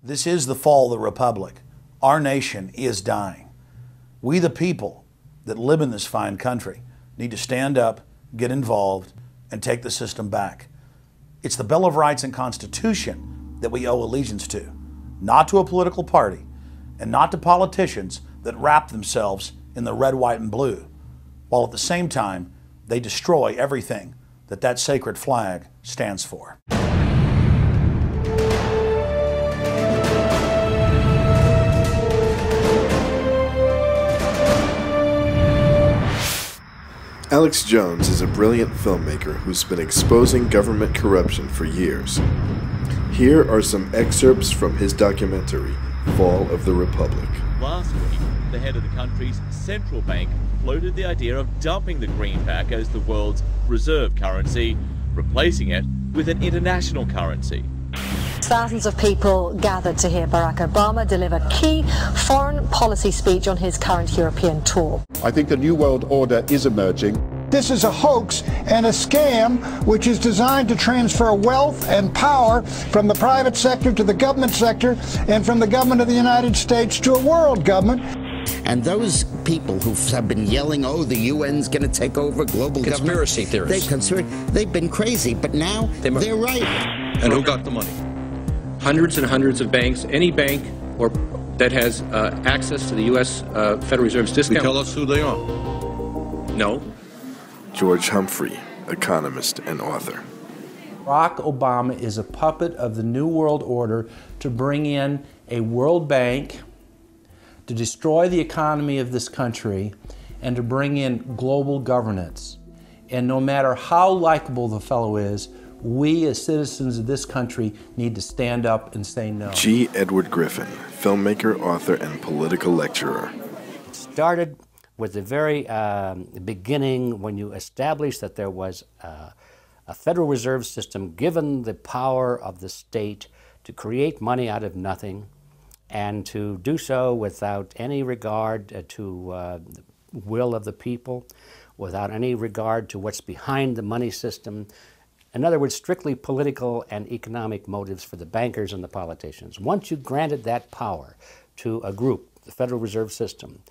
This is the fall of the Republic. Our nation is dying. We, the people that live in this fine country, need to stand up, get involved, and take the system back. It's the Bill of Rights and Constitution that we owe allegiance to, not to a political party, and not to politicians that wrap themselves in the red, white, and blue, while at the same time they destroy everything that that sacred flag stands for. Alex Jones is a brilliant filmmaker who's been exposing government corruption for years. Here are some excerpts from his documentary, Fall of the Republic. Last week, the head of the country's central bank floated the idea of dumping the greenback as the world's reserve currency, replacing it with an international currency. Thousands of people gathered to hear Barack Obama deliver key foreign policy speech on his current European tour. I think a new world order is emerging. This is a hoax and a scam which is designed to transfer wealth and power from the private sector to the government sector and from the government of the United States to a world government. And those people who have been yelling, oh, the UN's going to take over global conspiracy theorists. They've been crazy, but now they're right. And who got the money? Hundreds and hundreds of banks. Any bank or that has access to the U.S. Federal Reserve's discount. Tell us who they are. No. George Humphrey, economist and author. Barack Obama is a puppet of the New World Order to bring in a World Bank, to destroy the economy of this country, and to bring in global governance. And no matter how likable the fellow is, we as citizens of this country need to stand up and say no. G. Edward Griffin, filmmaker, author, and political lecturer. It started with the very beginning when you established that there was a Federal Reserve System given the power of the state to create money out of nothing and to do so without any regard to the will of the people, without any regard to what's behind the money system. In other words, strictly political and economic motives for the bankers and the politicians. Once you granted that power to a group, the Federal Reserve System,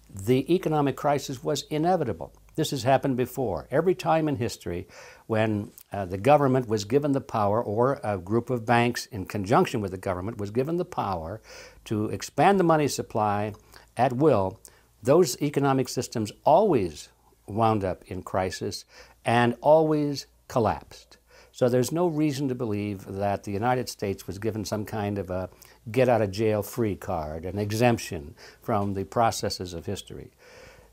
the economic crisis was inevitable. This has happened before. Every time in history when the government was given the power, or a group of banks in conjunction with the government was given the power to expand the money supply at will, those economic systems always wound up in crisis and always collapsed. So there's no reason to believe that the United States was given some kind of a get-out-of-jail-free card, an exemption from the processes of history.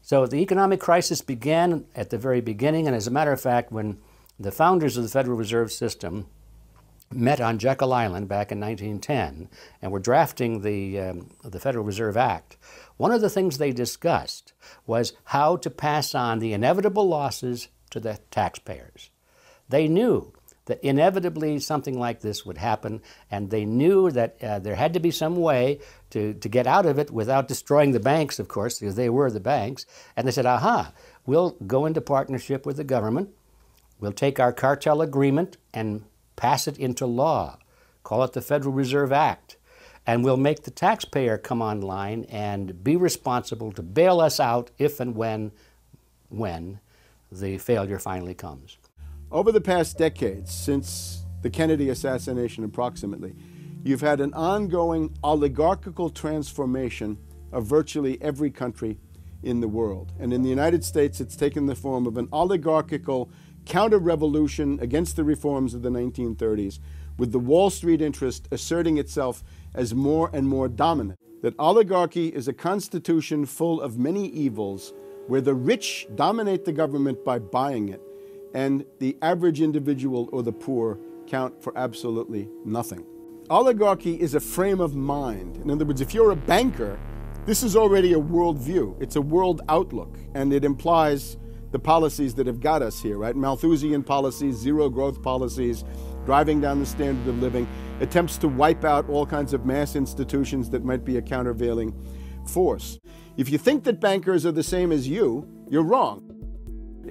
So the economic crisis began at the very beginning, and as a matter of fact, when the founders of the Federal Reserve System met on Jekyll Island back in 1910 and were drafting the Federal Reserve Act, one of the things they discussed was how to pass on the inevitable losses to the taxpayers. They knew that inevitably something like this would happen, and they knew that there had to be some way to get out of it without destroying the banks, of course, because they were the banks. And they said, aha, we'll go into partnership with the government, we'll take our cartel agreement and pass it into law, call it the Federal Reserve Act, and we'll make the taxpayer come online and be responsible to bail us out if and when the failure finally comes. Over the past decades, since the Kennedy assassination approximately, you've had an ongoing oligarchical transformation of virtually every country in the world. And in the United States, it's taken the form of an oligarchical counter-revolution against the reforms of the 1930s, with the Wall Street interest asserting itself as more and more dominant. That oligarchy is a constitution full of many evils, where the rich dominate the government by buying it, and the average individual or the poor count for absolutely nothing. Oligarchy is a frame of mind. In other words, if you're a banker, this is already a worldview. It's a world outlook, and it implies the policies that have got us here, right? Malthusian policies, zero growth policies, driving down the standard of living, attempts to wipe out all kinds of mass institutions that might be a countervailing force. If you think that bankers are the same as you, you're wrong.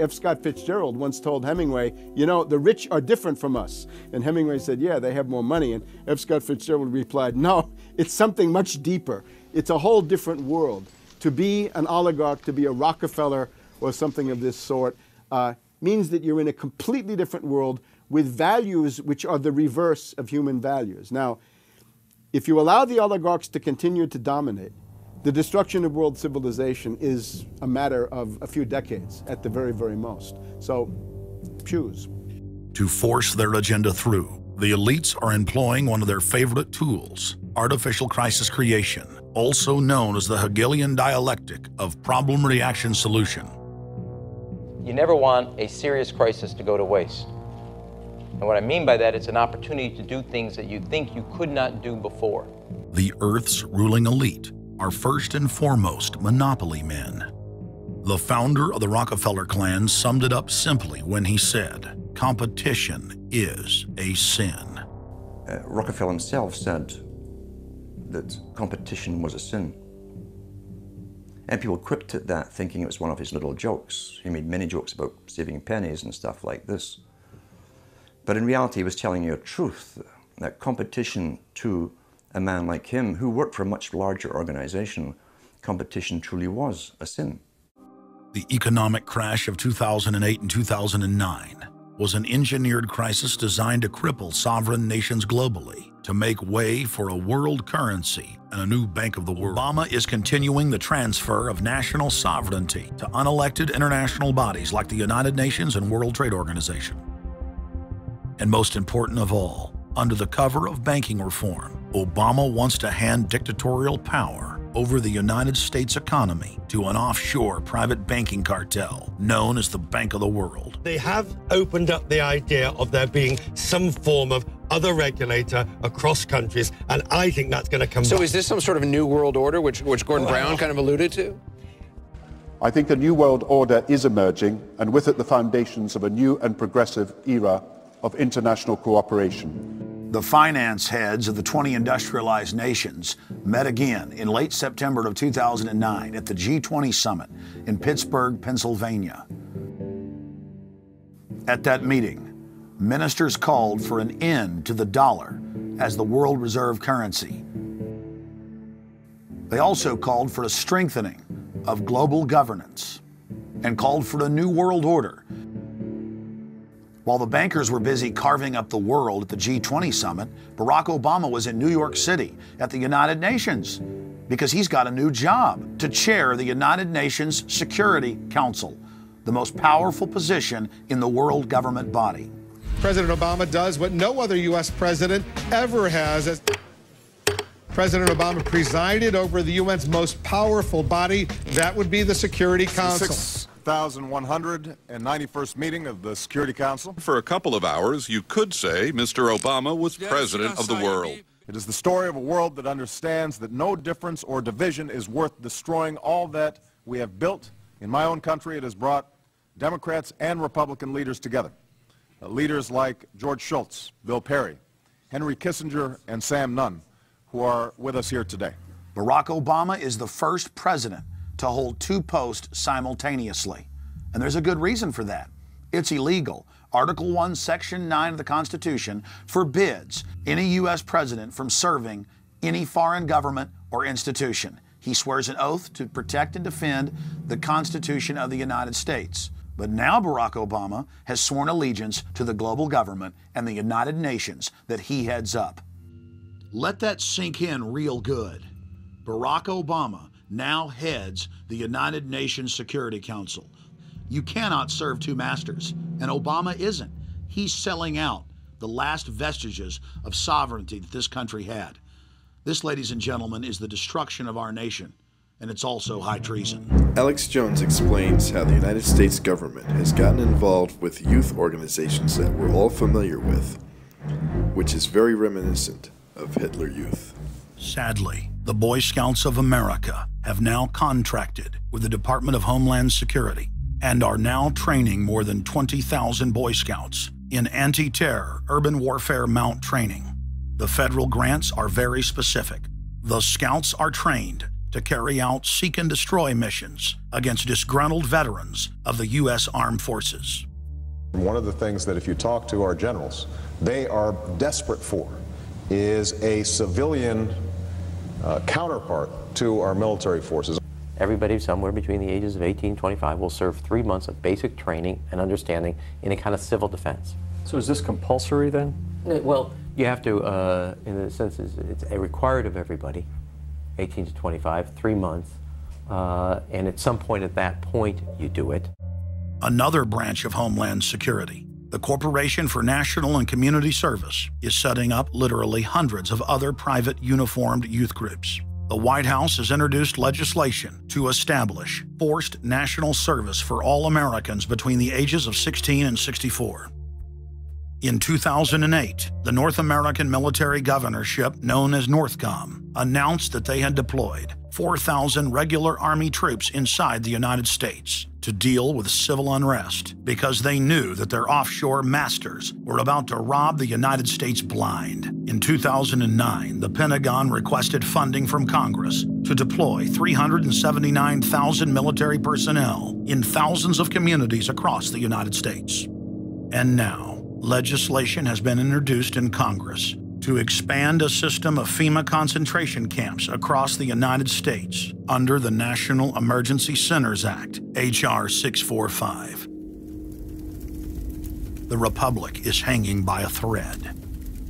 F. Scott Fitzgerald once told Hemingway, you know, the rich are different from us. And Hemingway said, yeah, they have more money. And F. Scott Fitzgerald replied, no, it's something much deeper. It's a whole different world. To be an oligarch, to be a Rockefeller or something of this sort, means that you're in a completely different world with values which are the reverse of human values. Now, if you allow the oligarchs to continue to dominate, the destruction of world civilization is a matter of a few decades at the very, very most. So, choose. To force their agenda through, the elites are employing one of their favorite tools, artificial crisis creation, also known as the Hegelian dialectic of problem-reaction-solution. You never want a serious crisis to go to waste. And what I mean by that, it's an opportunity to do things that you think you could not do before. The Earth's ruling elite are first and foremost monopoly men. The founder of the Rockefeller clan summed it up simply when he said, competition is a sin. Rockefeller himself said that competition was a sin. And people quipped at that thinking it was one of his little jokes. He made many jokes about saving pennies and stuff like this. But in reality, he was telling you a truth, that competition to a man like him, who worked for a much larger organization, competition truly was a sin. The economic crash of 2008 and 2009 was an engineered crisis designed to cripple sovereign nations globally to make way for a world currency and a new Bank of the World. Obama is continuing the transfer of national sovereignty to unelected international bodies like the United Nations and World Trade Organization. And most important of all, under the cover of banking reform, Obama wants to hand dictatorial power over the United States economy to an offshore private banking cartel known as the Bank of the World. They have opened up the idea of there being some form of other regulator across countries, and I think that's going to come back. So is this some sort of new world order, which Gordon Brown kind of alluded to? I think a new world order is emerging, and with it the foundations of a new and progressive era of international cooperation. The finance heads of the 20 industrialized nations met again in late September of 2009 at the G20 summit in Pittsburgh, Pennsylvania. At that meeting, ministers called for an end to the dollar as the world reserve currency. They also called for a strengthening of global governance and called for a new world order. While the bankers were busy carving up the world at the G20 summit, Barack Obama was in New York City at the United Nations because he's got a new job to chair the United Nations Security Council, the most powerful position in the world government body. President Obama does what no other U.S. president ever has. As President Obama presided over the UN's most powerful body, that would be the Security Council. 6,191st meeting of the Security Council. For a couple of hours, you could say Mr. Obama was president of the world. It is the story of a world that understands that no difference or division is worth destroying all that we have built. In my own country, it has brought Democrats and Republican leaders together. Leaders like George Shultz, Bill Perry, Henry Kissinger, and Sam Nunn, who are with us here today. Barack Obama is the first president to hold two posts simultaneously. And there's a good reason for that. It's illegal. Article 1, Section 9 of the Constitution forbids any U.S. president from serving any foreign government or institution. He swears an oath to protect and defend the Constitution of the United States. But now Barack Obama has sworn allegiance to the global government and the United Nations that he heads up. Let that sink in real good. Barack Obama now heads the United Nations Security Council. You cannot serve two masters, and Obama isn't. He's selling out the last vestiges of sovereignty that this country had. This, ladies and gentlemen, is the destruction of our nation, and it's also high treason. Alex Jones explains how the United States government has gotten involved with youth organizations that we're all familiar with, which is very reminiscent of Hitler Youth. Sadly, the Boy Scouts of America have now contracted with the Department of Homeland Security and are now training more than 20,000 Boy Scouts in anti-terror, urban warfare mount training. The federal grants are very specific. The Scouts are trained to carry out seek and destroy missions against disgruntled veterans of the U.S. Armed Forces. One of the things that if you talk to our generals, they are desperate for is a civilian counterpart to our military forces. Everybody somewhere between the ages of 18 and 25 will serve 3 months of basic training and understanding in a kind of civil defense. So is this compulsory then? Well, you have to, in a sense, it's required of everybody, 18 to 25, 3 months, and at some point at that point you do it. Another branch of Homeland Security, the Corporation for National and Community Service, is setting up literally hundreds of other private uniformed youth groups. The White House has introduced legislation to establish forced national service for all Americans between the ages of 16 and 64. In 2008, the North American Military Governorship, known as NORTHCOM, announced that they had deployed 4,000 regular Army troops inside the United States to deal with civil unrest because they knew that their offshore masters were about to rob the United States blind. In 2009, the Pentagon requested funding from Congress to deploy 379,000 military personnel in thousands of communities across the United States. And now, legislation has been introduced in Congress to expand a system of FEMA concentration camps across the United States under the National Emergency Centers Act, H.R. 645. The Republic is hanging by a thread.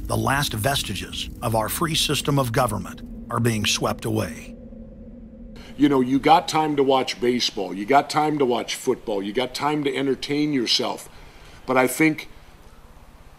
The last vestiges of our free system of government are being swept away. You know, you got time to watch baseball, you got time to watch football, you got time to entertain yourself, but I think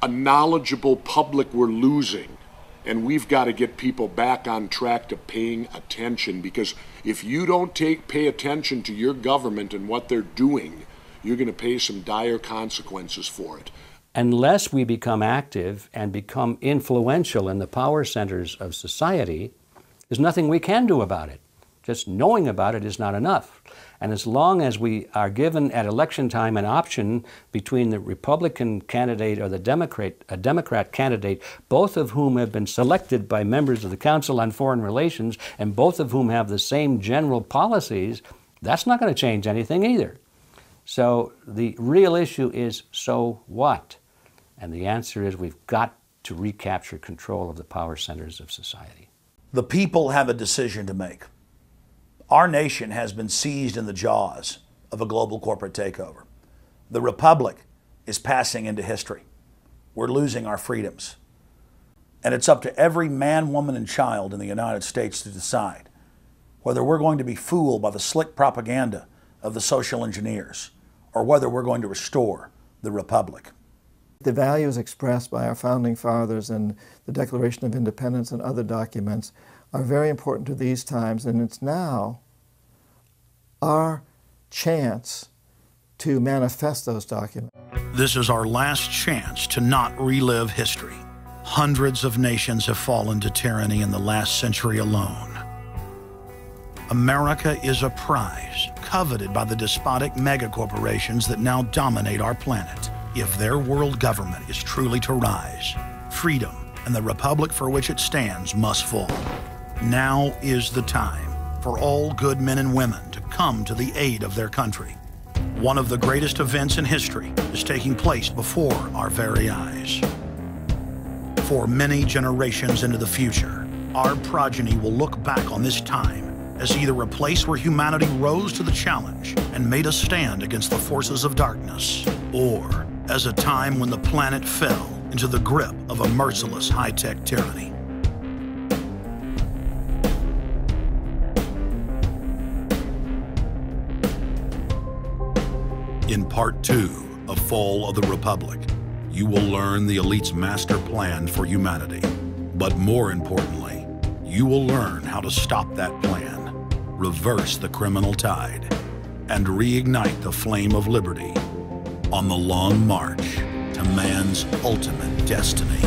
a knowledgeable public we're losing, and we've got to get people back on track to paying attention, because if you don't pay attention to your government and what they're doing, you're going to pay some dire consequences for it. Unless we become active and become influential in the power centers of society, there's nothing we can do about it. Just knowing about it is not enough. And as long as we are given at election time an option between the Republican candidate or the Democrat candidate, both of whom have been selected by members of the Council on Foreign Relations and both of whom have the same general policies, that's not going to change anything either. So the real issue is, so what? And the answer is we've got to recapture control of the power centers of society. The people have a decision to make. Our nation has been seized in the jaws of a global corporate takeover. The Republic is passing into history. We're losing our freedoms. And it's up to every man, woman, and child in the United States to decide whether we're going to be fooled by the slick propaganda of the social engineers or whether we're going to restore the Republic. The values expressed by our founding fathers in the Declaration of Independence and other documents are very important to these times, and it's now our chance to manifest those documents. This is our last chance to not relive history. Hundreds of nations have fallen to tyranny in the last century alone. America is a prize coveted by the despotic megacorporations that now dominate our planet. If their world government is truly to rise, freedom and the republic for which it stands must fall. Now is the time for all good men and women to come to the aid of their country. One of the greatest events in history is taking place before our very eyes. For many generations into the future, our progeny will look back on this time as either a place where humanity rose to the challenge and made a stand against the forces of darkness, or as a time when the planet fell into the grip of a merciless high-tech tyranny. In Part 2 of Fall of the Republic, you will learn the elite's master plan for humanity. But more importantly, you will learn how to stop that plan, reverse the criminal tide, and reignite the flame of liberty on the long march to man's ultimate destiny.